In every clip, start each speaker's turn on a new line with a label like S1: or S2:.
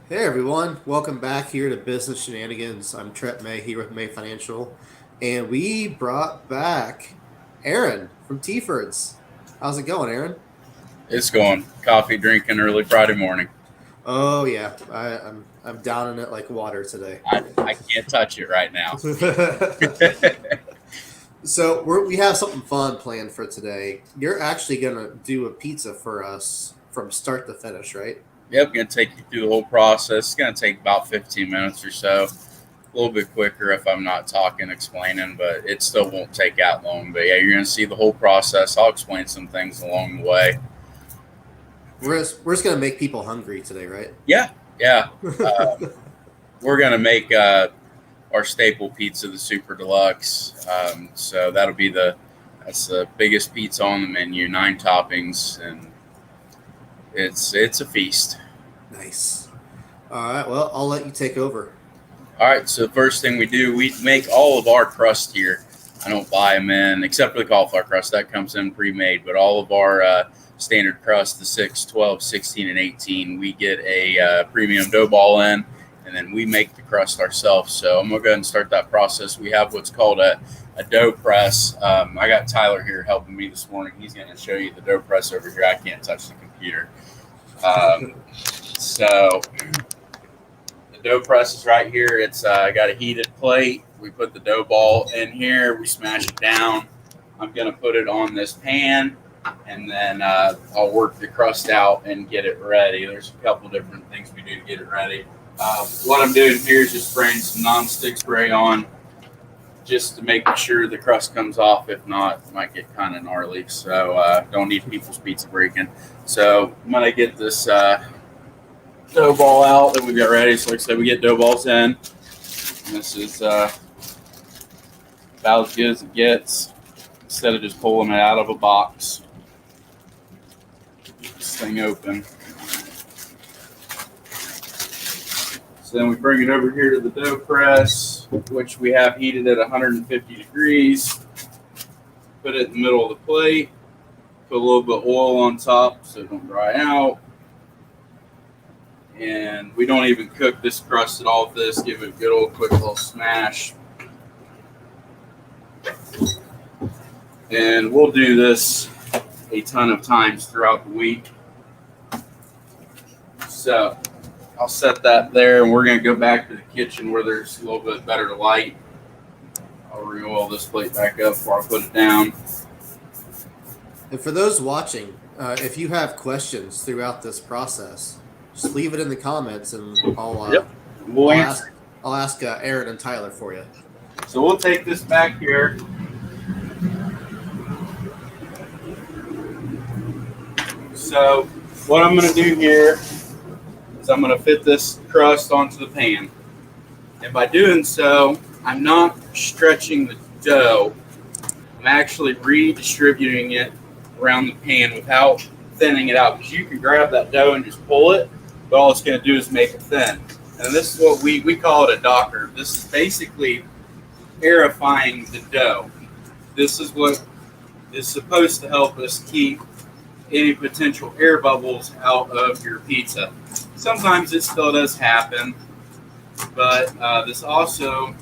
S1: Hey everyone, welcome back here to Business Shenanigans. I'm Trent May here with May Financial, and we brought back Aaron from Teafords. How's it going, Aaron?
S2: It's going coffee drinking early Friday morning.
S1: Oh yeah, I'm down in it like water today.
S2: I can't touch it right now.
S1: So we have something fun planned for today. You're actually gonna do a pizza for us from start to finish, right?
S2: Yep, gonna take you through the whole process. It's gonna take about 15 minutes or so. A little bit quicker if I'm not talking, explaining, but it still won't take that long. But yeah, you're gonna see the whole process. I'll explain some things along the way.
S1: We're just gonna make people hungry today, right?
S2: Yeah, yeah. We're gonna make our staple pizza, the Super Deluxe. So that's the biggest pizza on the menu, 9 toppings, and it's a feast.
S1: Nice. All right, well, I'll let you take over.
S2: All right, so the first thing we do, we make all of our crust here. I don't buy them in, except for the cauliflower crust. That comes in pre-made. But all of our standard crust, the 6, 12, 16, and 18, we get a premium dough ball in, and then we make the crust ourselves. So I'm going to go ahead and start that process. We have what's called a dough press. I got Tyler here helping me this morning. He's going to show you the dough press over here. I can't touch the computer. So the dough press is right here. It's got a heated plate. We put the dough ball in here. We smash it down. I'm going to put it on this pan, and then I'll work the crust out and get it ready. There's a couple different things we do to get it ready. What I'm doing here is just spraying some non-stick spray on just to make sure the crust comes off. If not, it might get kind of gnarly. So don't need people's pizza breaking. So I'm going to get this dough ball out that we've got ready. So like I said, we get dough balls in. And this is about as good as it gets. Instead of just pulling it out of a box, get this thing open. So then we bring it over here to the dough press, which we have heated at 150 degrees. Put it in the middle of the plate. Put a little bit of oil on top so it don't dry out. And we don't even cook this crust at all with this. Give it a good old quick little smash. And we'll do this a ton of times throughout the week. So I'll set that there, and we're going to go back to the kitchen where there's a little bit better light. I'll re-oil this plate back up before I put it down.
S1: And for those watching, if you have questions throughout this process, just leave it in the comments, and
S2: Yep, we'll answer.
S1: I'll ask Aaron and Tyler for you.
S2: So we'll take this back here. So what I'm going to do here is I'm going to fit this crust onto the pan. And by doing so, I'm not stretching the dough. I'm actually redistributing it around the pan without thinning it out. Because you can grab that dough and just pull it, but all it's going to do is make it thin. And this is what we call it a docker. This is basically aerifying the dough. This is what is supposed to help us keep any potential air bubbles out of your pizza. Sometimes it still does happen, but this also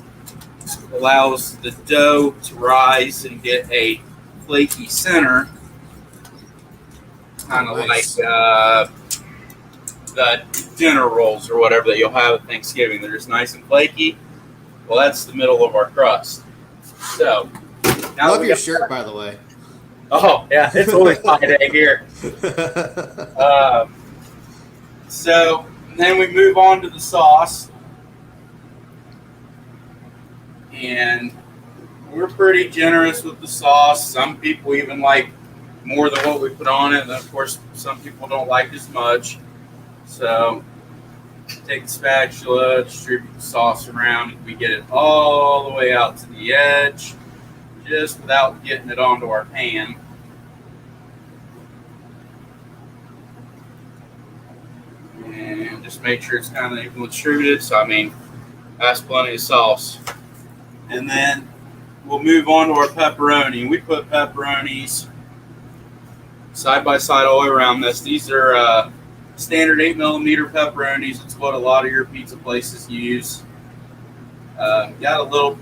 S2: allows the dough to rise and get a flaky center, kind of
S1: Nice.
S2: like the dinner rolls or whatever that you'll have at Thanksgiving. They're just nice and flaky. Well, that's the middle of our crust. So now
S1: Love your shirt, by the way.
S2: Oh yeah, it's always hot day here. So then we move on to the sauce, and we're pretty generous with the sauce. Some people even like more than what we put on it, and of course some people don't like as much. So take the spatula, distribute the sauce around, and we get it all the way out to the edge, just without getting it onto our pan. And just make sure it's kind of evenly distributed. So, I mean, that's plenty of sauce. And then we'll move on to our pepperoni. We put pepperonis side by side all the way around this. These are standard 8mm pepperonis. It's what a lot of your pizza places use. Got a little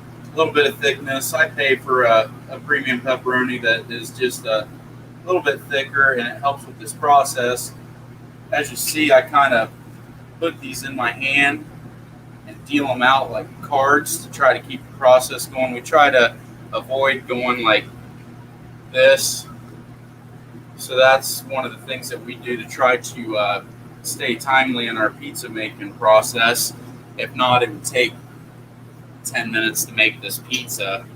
S2: bit of thickness. I pay for a premium pepperoni that is just a little bit thicker, and it helps with this process. As you see, I kind of put these in my hand and deal them out like cards to try to keep the process going. We try to avoid going like this. So that's one of the things that we do to try to stay timely in our pizza making process. If not, it would take 10 minutes to make this pizza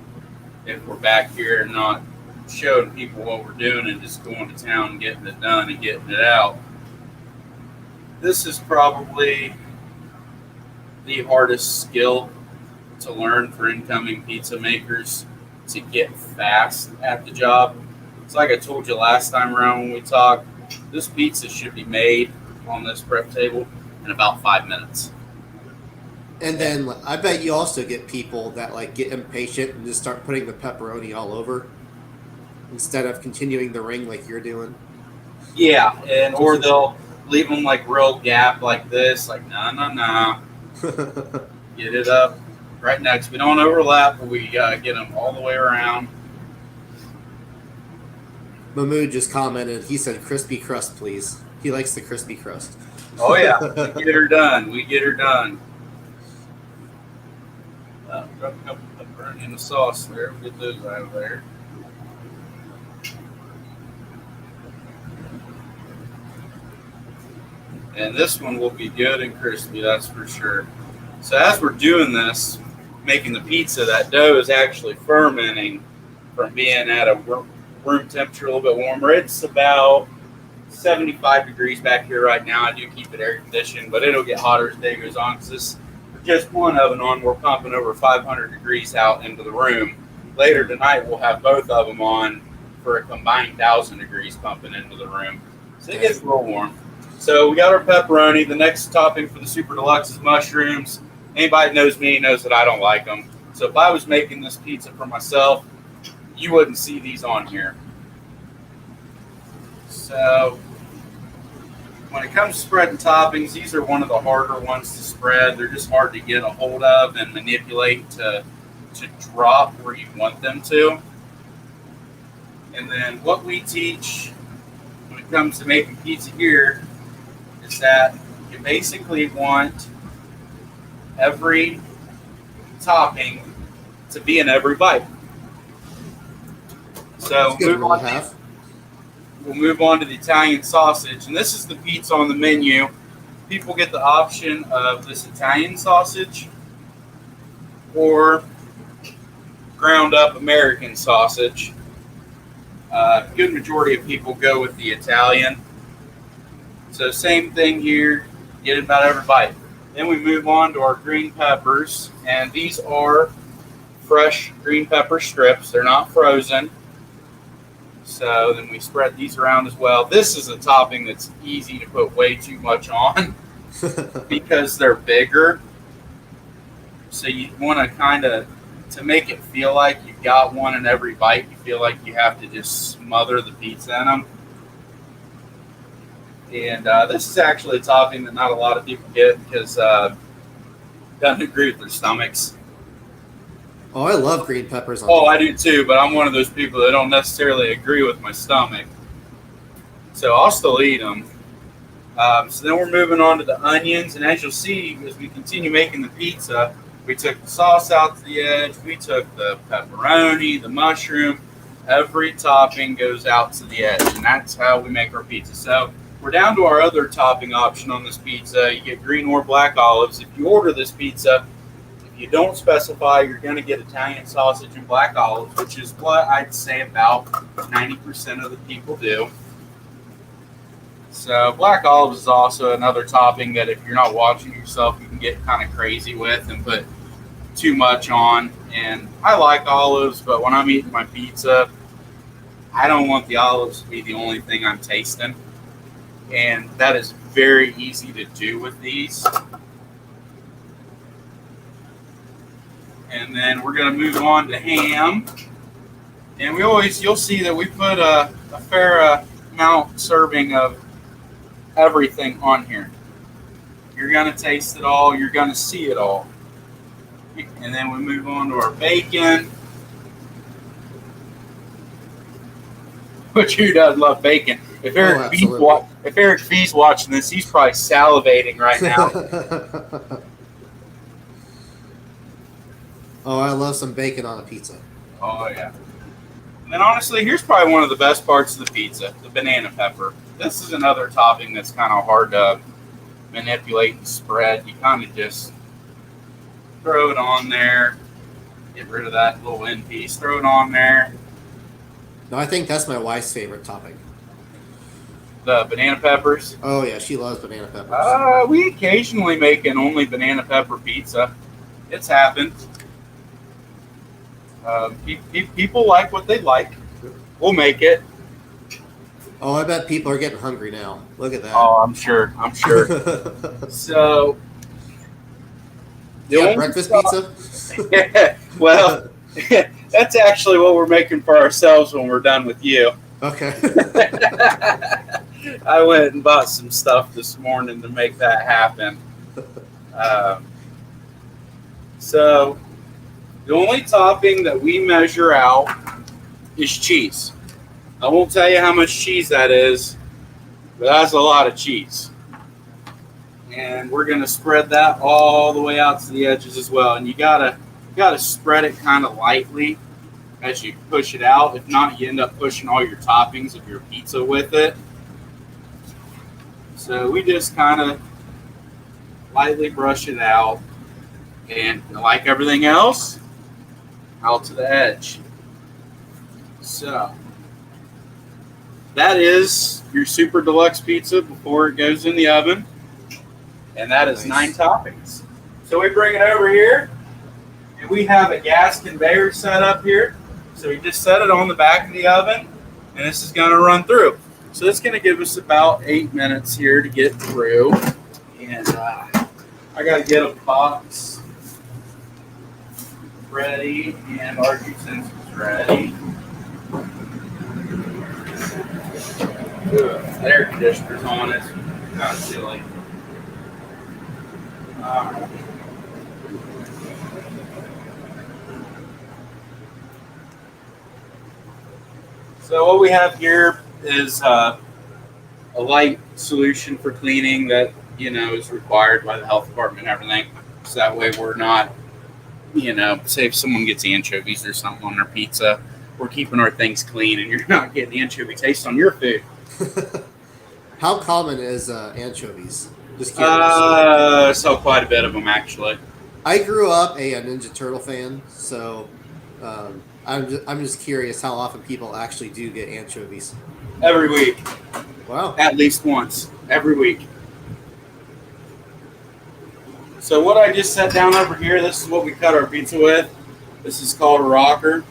S2: if we're back here and not showing people what we're doing and just going to town and getting it done and getting it out. This is probably the hardest skill to learn for incoming pizza makers, to get fast at the job. It's like I told you last time around when we talked, this pizza should be made on this prep table in about 5 minutes.
S1: And then I bet you also get people that like get impatient and just start putting the pepperoni all over instead of continuing the ring like you're doing.
S2: Yeah, and or they'll leave them like real gap like this, like no. Get it up right next. We don't overlap, but we get them all the way around.
S1: Mahmood just commented. He said, "Crispy crust, please." He likes the crispy crust.
S2: Oh yeah, we get her done. Drop a couple pepperoni in the sauce there. We'll get those out of there. And this one will be good and crispy, that's for sure. So as we're doing this, making the pizza, that dough is actually fermenting from being at a room temperature, a little bit warmer. It's about 75 degrees back here right now. I do keep it air conditioned, but it'll get hotter as the day goes on because this just one oven on, we're pumping over 500 degrees out into the room. Later tonight, we'll have both of them on for a combined 1,000 degrees pumping into the room. So it gets real warm. So we got our pepperoni. The next topping for the Super Deluxe is mushrooms. Anybody that knows me knows that I don't like them. So if I was making this pizza for myself, you wouldn't see these on here. So when it comes to spreading toppings, these are one of the harder ones to spread. They're just hard to get a hold of and manipulate to drop where you want them to. And then what we teach when it comes to making pizza here is that you basically want every topping to be in every bite. So we'll move on to the Italian sausage. And this is the pizza on the menu. People get the option of this Italian sausage or ground up American sausage. Good majority of people go with the Italian. So same thing here, get it about every bite. Then we move on to our green peppers, and these are fresh green pepper strips. They're not frozen. So then we spread these around as well. This is a topping that's easy to put way too much on because they're bigger. So you want to kind of, to make it feel like you've got one in every bite, you feel like you have to just smother the pizza in them. And this is actually a topping that not a lot of people get because doesn't agree with their stomachs.
S1: Oh, I love green peppers.
S2: I do too, but I'm one of those people that don't necessarily agree with my stomach. So I'll still eat them. So then we're moving on to the onions. And as you'll see, as we continue making the pizza, we took the sauce out to the edge. We took the pepperoni, the mushroom. Every topping goes out to the edge. And that's how we make our pizza. So we're down to our other topping option on this pizza. You get green or black olives. If you order this pizza, you don't specify, you're going to get Italian sausage and black olives, which is what I'd say about 90% of the people do. So black olives is also another topping that if you're not watching yourself, you can get kind of crazy with and put too much on. And I like olives, but when I'm eating my pizza, I don't want the olives to be the only thing I'm tasting. And that is very easy to do with these. And then we're going to move on to ham. And you'll see that we put a fair amount serving of everything on here. You're going to taste it all. You're going to see it all. And then we move on to our bacon. Which who doesn't love bacon? If Eric V's watching this, he's probably salivating right now.
S1: Oh, I love some bacon on a pizza.
S2: Oh, yeah. And then honestly, here's probably one of the best parts of the pizza, the banana pepper. This is another topping that's kind of hard to manipulate and spread. You kind of just throw it on there, get rid of that little end piece, throw it on there.
S1: No, I think that's my wife's favorite topping.
S2: The banana peppers.
S1: Oh, yeah, she loves banana peppers.
S2: We occasionally make an only banana pepper pizza. It's happened. People like what they like. We'll make it.
S1: Oh, I bet people are getting hungry now. Look at that.
S2: Oh, I'm sure. So,
S1: breakfast pizza?
S2: Well, that's actually what we're making for ourselves when we're done with you.
S1: Okay.
S2: I went and bought some stuff this morning to make that happen. So, the only topping that we measure out is cheese. I won't tell you how much cheese that is, but that's a lot of cheese. And we're going to spread that all the way out to the edges as well. And you gotta spread it kind of lightly as you push it out. If not, you end up pushing all your toppings of your pizza with it. So we just kind of lightly brush it out. And like everything else, out to the edge. So that is your super deluxe pizza before it goes in the oven. And that is 9 toppings. So we bring it over here, and we have a gas conveyor set up here. So we just set it on the back of the oven, and this is going to run through. So it's going to give us about 8 minutes here to get through. And I got to get a box ready and our utensils ready. The air conditioner's on. It's kind of silly. So what we have here is a light solution for cleaning that is required by the health department and everything. So that way we're not, say if someone gets anchovies or something on their pizza, we're keeping our things clean and you're not getting the anchovy taste on your food.
S1: How common is anchovies? Just curious.
S2: So quite a bit of them actually.
S1: I grew up a Ninja Turtle fan, so I'm just curious how often people actually do get anchovies.
S2: Every week.
S1: Wow.
S2: At least once. Every week. So what I just set down over here, this is what we cut our pizza with. This is called a rocker.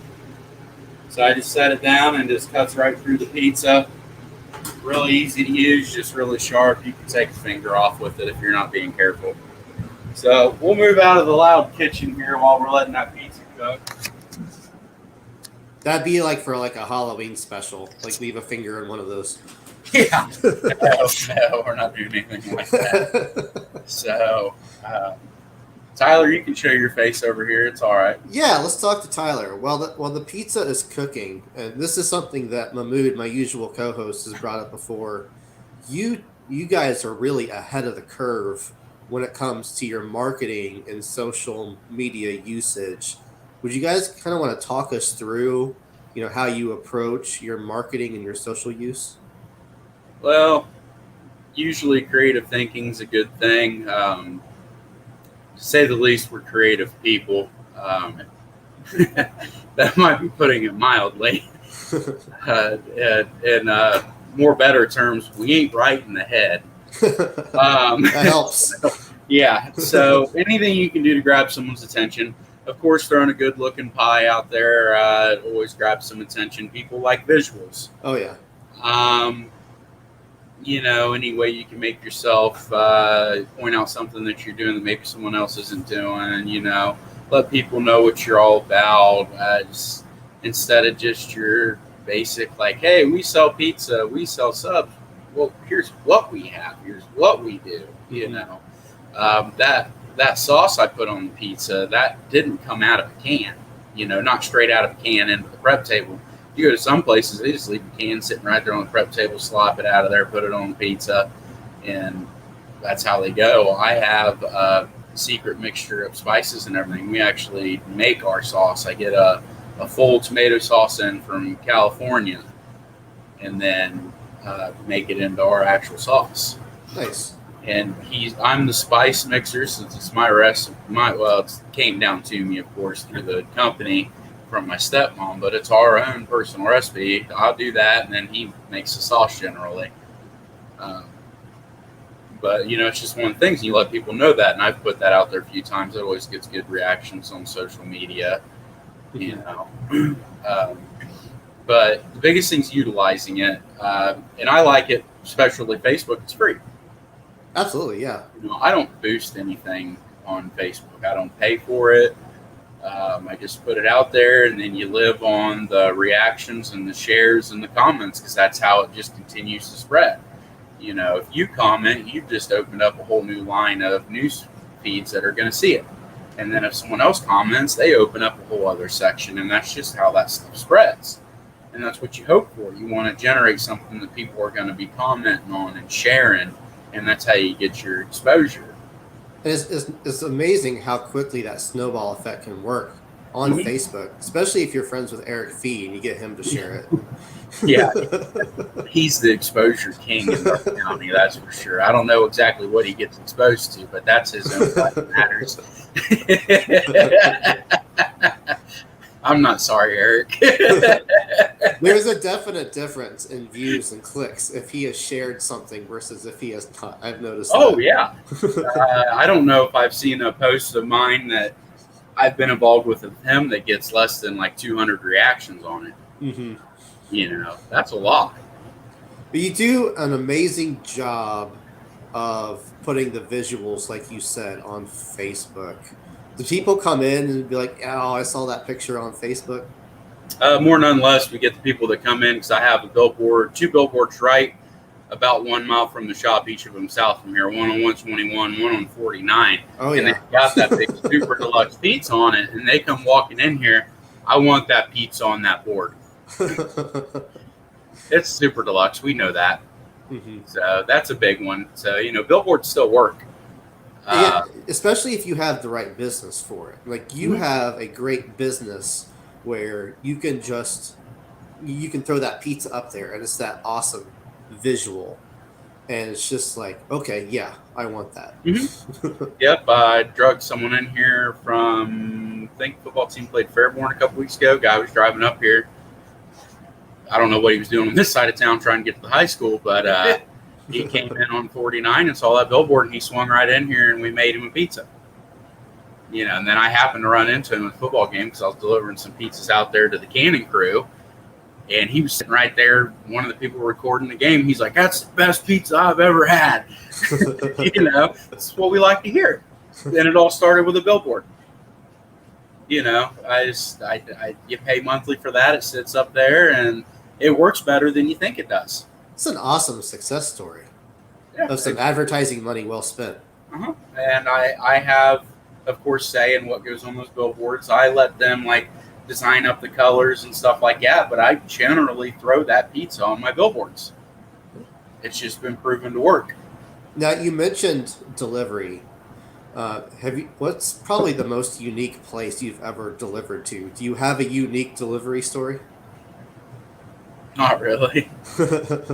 S2: So I just set it down and just cuts right through the pizza. Really easy to use, just really sharp. You can take a finger off with it if you're not being careful. So we'll move out of the loud kitchen here while we're letting that pizza cook.
S1: That'd be like for like a Halloween special. Like leave a finger in one of those.
S2: Yeah. No, we're not doing anything like that. So, Tyler, you can show your face over here. It's all right.
S1: Yeah, let's talk to Tyler. While the pizza is cooking, and this is something that Mahmood, my usual co-host, has brought up before. You guys are really ahead of the curve when it comes to your marketing and social media usage. Would you guys kind of want to talk us through, how you approach your marketing and your social use?
S2: Well, usually creative thinking is a good thing. To say the least, we're creative people. That might be putting it mildly. In more better terms, we ain't right in the head.
S1: That helps.
S2: Yeah. So anything you can do to grab someone's attention. Of course, throwing a good-looking pie out there always grabs some attention. People like visuals.
S1: Oh, yeah.
S2: Any way you can make yourself point out something that you're doing that maybe someone else isn't doing, let people know what you're all about instead of just your basic, like, hey, we sell pizza, we sell subs. well, here's what we have. Here's what we do. You know, that sauce I put on the pizza, that didn't come out of a can. You know, not straight out of a can into the prep table. You go to some places, they just leave a can sitting right there on the prep table, slop it out of there, put it on the pizza, and that's how they go. I have a secret mixture of spices and everything. We actually make our sauce. I get a full tomato sauce in from California, and then make it into our actual sauce.
S1: Nice.
S2: And I'm the spice mixer since it's my recipe. It came down to me, of course, through the company from my stepmom, but it's our own personal recipe. I'll do that, and then he makes the sauce generally. But, you know, it's just one of the things. You let people know that, and I've put that out there a few times. It always gets good reactions on social media, you know. But the biggest thing is utilizing it, and I like it, especially Facebook. It's free.
S1: Absolutely, yeah.
S2: You know, I don't boost anything on Facebook. I don't pay for it. I just put it out there, and then you live on the reactions and the shares and the comments, because that's how it just continues to spread. You know, if you comment, you've just opened up a whole new line of news feeds that are going to see it. And then if someone else comments, they open up a whole other section, and that's just how that stuff spreads. And that's what you hope for. You want to generate something that people are going to be commenting on and sharing, and that's how you get your exposure.
S1: And it's amazing how quickly that snowball effect can work on Facebook, especially if you're friends with Eric Fee and you get him to share it.
S2: Yeah, he's the exposure king in North County, that's for sure. I don't know exactly what he gets exposed to, but that's his own life matters. I'm not sorry, Eric.
S1: There's a definite difference in views and clicks if he has shared something versus if he has not. I've noticed that.
S2: Oh, yeah. I don't know if I've seen a post of mine that I've been involved with him that gets less than like 200 reactions on it.
S1: Mm-hmm.
S2: You know, that's a lot.
S1: But you do an amazing job of putting the visuals, like you said, on Facebook. Do people come in and be like, oh, I saw that picture on Facebook?
S2: More than less, we get the people that come in because I have two billboards right about 1 mile from the shop, each of them south from here, one on 121, one on 49.
S1: Oh, yeah.
S2: And they've got that big super deluxe pizza on it, and they come walking in here, I want that pizza on that board. It's super deluxe. We know that. Mm-hmm. So that's a big one. So, you know, billboards still work.
S1: Yeah, especially if you have the right business for it. Like you have a great business where you can throw that pizza up there and it's that awesome visual. And it's just like, okay, yeah, I want that.
S2: Mm-hmm. Yep. I drugged someone in here from, I think football team played Fairborn a couple weeks ago. Guy was driving up here. I don't know what he was doing on this side of town trying to get to the high school, but he came in on 49 and saw that billboard, and he swung right in here, and we made him a pizza. You know, and then I happened to run into him at a football game because I was delivering some pizzas out there to the Cannon crew, and he was sitting right there, one of the people recording the game. He's like, that's the best pizza I've ever had. You know, that's what we like to hear. And it all started with a billboard. You know, you pay monthly for that. It sits up there, and it works better than you think it does.
S1: It's an awesome success story of some advertising money well spent.
S2: Uh-huh. And I have, of course, say in what goes on those billboards. I let them like design up the colors and stuff like that, but I generally throw that pizza on my billboards. It's just been proven to work.
S1: Now, you mentioned delivery. What's probably the most unique place you've ever delivered to? Do you have a unique delivery story?
S2: Not really.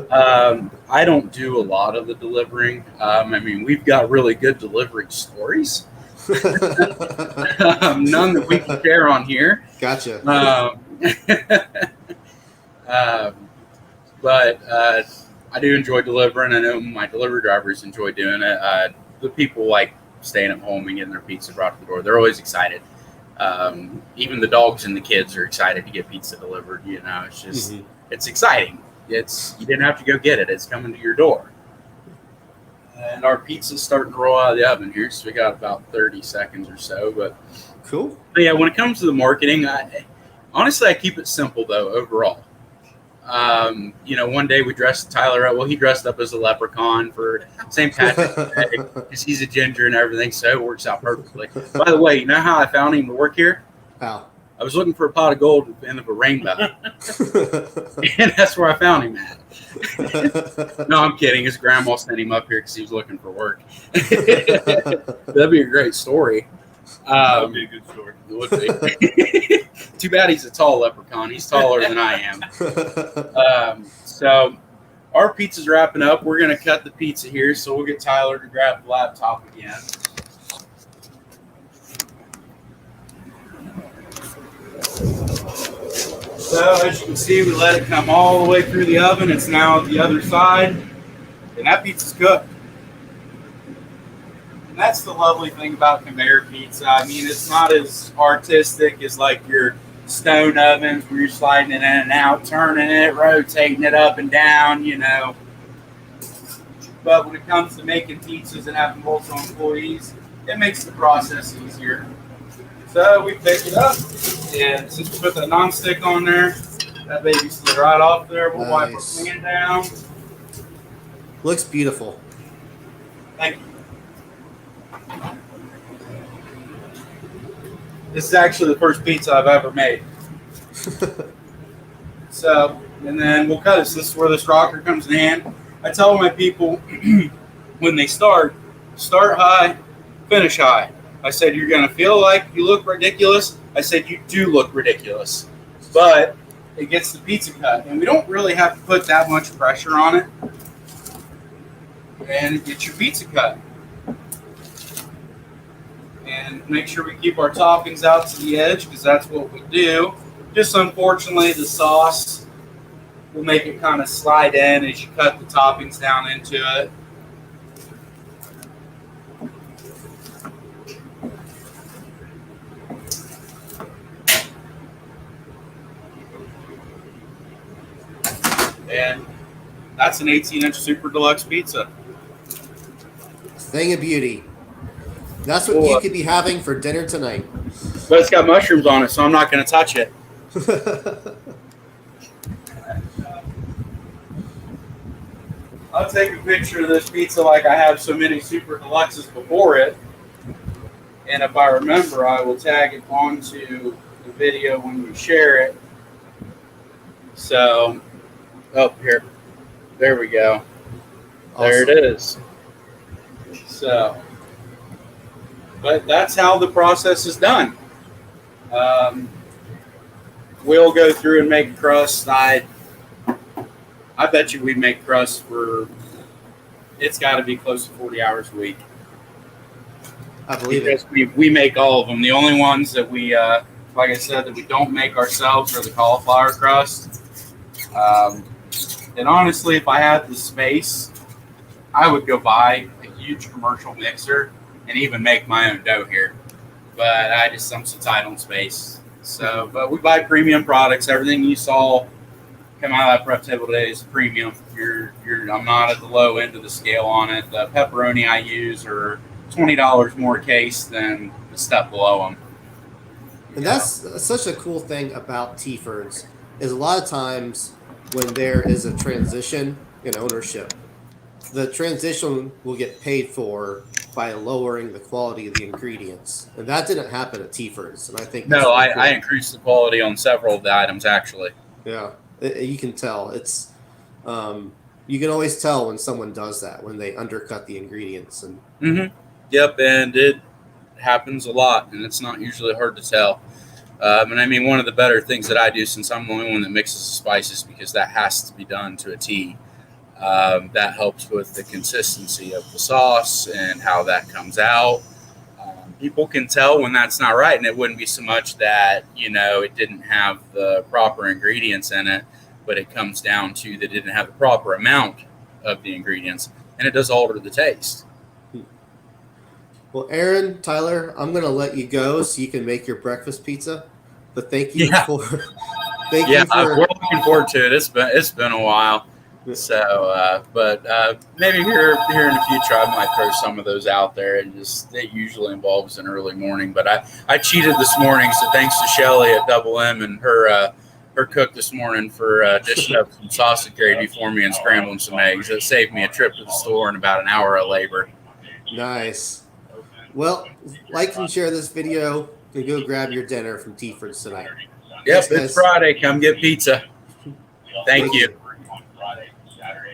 S2: I don't do a lot of the delivering. I mean, we've got really good delivery stories. None that we can share on here.
S1: Gotcha.
S2: But I do enjoy delivering. I know my delivery drivers enjoy doing it. The people like staying at home and getting their pizza brought to the door. They're always excited. Even the dogs and the kids are excited to get pizza delivered. You know, it's just it's exciting. You didn't have to go get it. It's coming to your door. And our pizza's starting to roll out of the oven here, so we got about 30 seconds or so. But
S1: cool.
S2: But yeah, when it comes to the marketing, honestly, I keep it simple though. Overall, One day we dressed Tyler up. Well, he dressed up as a leprechaun for St. Patrick's Day because he's a ginger and everything, so it works out perfectly. By the way, you know how I found him to work here?
S1: How?
S2: I was looking for a pot of gold at the end of a rainbow, and that's where I found him at. No, I'm kidding. His grandma sent him up here because he was looking for work. That'd be a great story.
S3: That would be a good story.
S2: It would be. Too bad he's a tall leprechaun. He's taller than I am. So our pizza's wrapping up. We're going to cut the pizza here, so we'll get Tyler to grab the laptop again. So as you can see, we let it come all the way through the oven. It's now at the other side, and that pizza's cooked. And that's the lovely thing about conveyor pizza. I mean, it's not as artistic as like your stone ovens where you're sliding it in and out, turning it, rotating it up and down, But when it comes to making pizzas and having multiple employees, it makes the process easier. So we pick it up, and since we put the nonstick on there, that baby slid right off there. We'll wipe our pan down.
S1: Looks beautiful.
S2: Thank you. This is actually the first pizza I've ever made. So, and then we'll cut it. So this is where this rocker comes in hand. I tell my people when they start high, finish high. I said, you're going to feel like you look ridiculous. I said, you do look ridiculous. But it gets the pizza cut. And we don't really have to put that much pressure on it. And it gets your pizza cut. And make sure we keep our toppings out to the edge because that's what we do. Just unfortunately, the sauce will make it kind of slide in as you cut the toppings down into it. And that's an 18-inch Super Deluxe pizza.
S1: Thing of beauty. That's what you could be having for dinner tonight.
S2: But it's got mushrooms on it, so I'm not going to touch it. I'll take a picture of this pizza like I have so many Super Deluxes before it. And if I remember, I will tag it onto the video when you share it. So, here. There we go. Awesome. There it is. So, but that's how the process is done. We'll go through and make crust. I bet you we make crust for, it's got to be close to 40 hours a week.
S1: I believe
S2: because
S1: it.
S2: We make all of them. The only ones that we, like I said, that we don't make ourselves are the cauliflower crust. And honestly, if I had the space, I would go buy a huge commercial mixer and even make my own dough here. But I'm so tight on space. So, but we buy premium products. Everything you saw come out of that prep table today is premium. I'm not at the low end of the scale on it. The pepperoni I use are $20 more a case than the stuff below them.
S1: And that's such a cool thing about Teafords is a lot of times when there is a transition in ownership, the transition will get paid for by lowering the quality of the ingredients. And that didn't happen at Teafords. And I think that's
S2: no,
S1: really cool.
S2: I increased the quality on several of the items actually.
S1: Yeah, you can tell. It's you can always tell when someone does that, when they undercut the ingredients. And
S2: Yep, and it happens a lot, and it's not usually hard to tell. And I mean, one of the better things that I do, since I'm the only one that mixes the spices, because that has to be done to a T, that helps with the consistency of the sauce and how that comes out. People can tell when that's not right, and it wouldn't be so much that, it didn't have the proper ingredients in it, but it comes down to that it didn't have the proper amount of the ingredients, and it does alter the taste.
S1: Well, Aaron, Tyler, I'm going to let you go so you can make your breakfast pizza. But thank you for.
S2: We're looking forward to it. It's been a while. So, but maybe here in the future, I might throw some of those out there. And it usually involves an early morning. But I cheated this morning, so thanks to Shelly at Double M and her her cook this morning for dishing up some sausage gravy for me and scrambling some eggs. It saved me a trip to the store and about an hour of labor.
S1: Nice. Well, like and share this video and go grab your dinner from Teafords tonight.
S2: Yep,
S1: Thanks,
S2: it's
S1: guys.
S2: Friday. Come get pizza. Thank you.